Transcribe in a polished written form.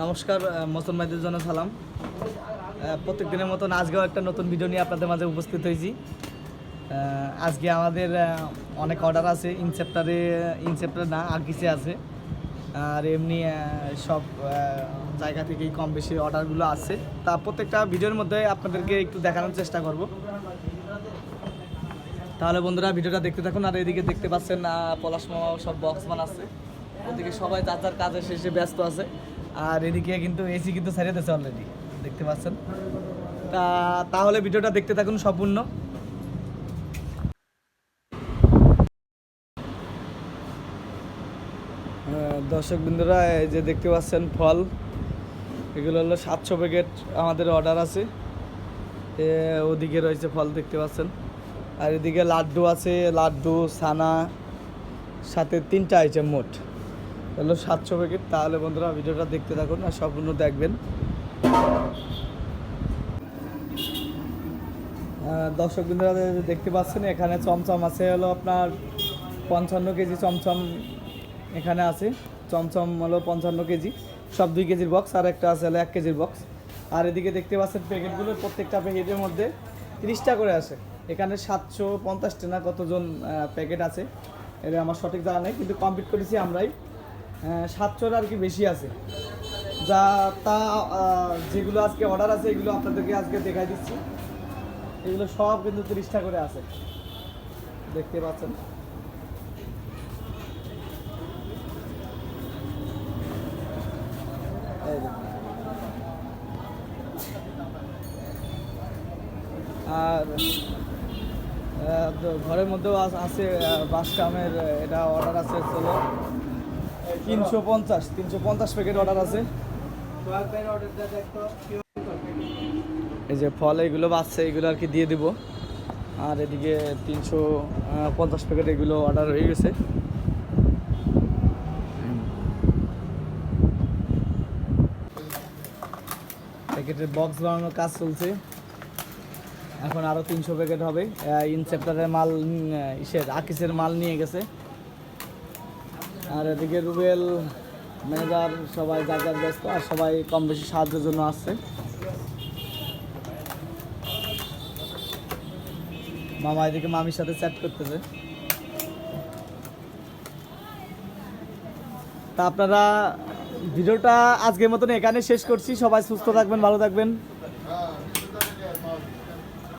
নমস্কার মতন ভাইদের জন্য সালাম। প্রত্যেক দিনের মতন আজকেও একটা নতুন ভিডিও নিয়ে আপনাদের মাঝে উপস্থিত হয়েছি। আজকে আমাদের অনেক অর্ডার আছে, ইনসেপ্টারে না আকিসে আছে, আর এমনি সব জায়গা থেকেই কম বেশি অর্ডারগুলো আছে। তা প্রত্যেকটা ভিডিওর মধ্যে আপনাদেরকে একটু দেখানোর চেষ্টা করব। তাহলে বন্ধুরা ভিডিওটা দেখতে থাকুন। আর এদিকে দেখতে পাচ্ছেন পলাশ মামা সব বক্স বানাচ্ছে, ওদিকে সবাই যার যার কাজে শেষে ব্যস্ত আছে। আর এদিকে কিন্তু এসি কিন্তু ছেড়ে দিয়েছে অলরেডি, দেখতে পাচ্ছেন। তাহলে ভিডিওটা দেখতে থাকুন সম্পূর্ণ। দর্শক বন্ধুরা, এই যে দেখতে পাচ্ছেন ফল, এগুলো হলো 700 প্যাকেট আমাদের অর্ডার আছে। ওদিকে রয়েছে ফল দেখতে পাচ্ছেন। আর এদিকে লাড্ডু আছে, লাড্ডু ছানা সাথে 3টা আইটেম, মোট হলো 700 প্যাকেট। তাহলে বন্ধুরা ভিডিওটা দেখতে থাকুন আর সম্পূর্ণ দেখবেন। দর্শক বন্ধুরা দেখতে পাচ্ছেন এখানে চমচম আছে হলো আপনার 55 কেজি চমচম এখানে আছে। চমচম হলো 55 কেজি, সব 2 কেজির বক্স, আর একটা আছে হলো 1 কেজির বক্স। আর এদিকে দেখতে পাচ্ছেন প্যাকেটগুলো, প্রত্যেকটা প্যাকেটের মধ্যে 30টা করে আছে। এখানে 750টা না কতজন প্যাকেট আছে, এটা আমার সঠিক জানা নেই, কিন্তু কমপ্লিট করেছি আমরাই। 700 আর কি বেশি আছে। যেগুলো আজকে অর্ডার আছে এগুলো আপনাদেরকে আজকে দেখাই দিচ্ছি। এগুলো সব কিন্তু 30টা করে আছে, দেখতে পাচ্ছেন। আর ঘরের মধ্যেও আছে বাসকামের, এটা অর্ডার আছে চলো 350 প্যাকেট অর্ডার আছে। এই যে ফল এগুলো বাচ্চা, এগুলো আর কি দিয়ে দিব। আর এদিকে 350 প্যাকেট এগুলো অর্ডার হয়ে গেছে। প্যাকেটের বক্স বানানোর কাজ চলছে, এখন আরও 300 প্যাকেট হবে। ইনসেপ্টারের মাল, আকিসের মাল নিয়ে গেছে। আর এদিকে রুবেল ম্যানেজার সবাই যার যার ব্যস্ত, আর সবাই কম বেশি সাহায্যের জন্য আসছে। মামা এদিকে মামির সাথে চ্যাট করতেছে। তা আপনারা ভিডিওটা আজকের মতন এখানে শেষ করছি। সবাই সুস্থ থাকবেন, ভালো থাকবেন।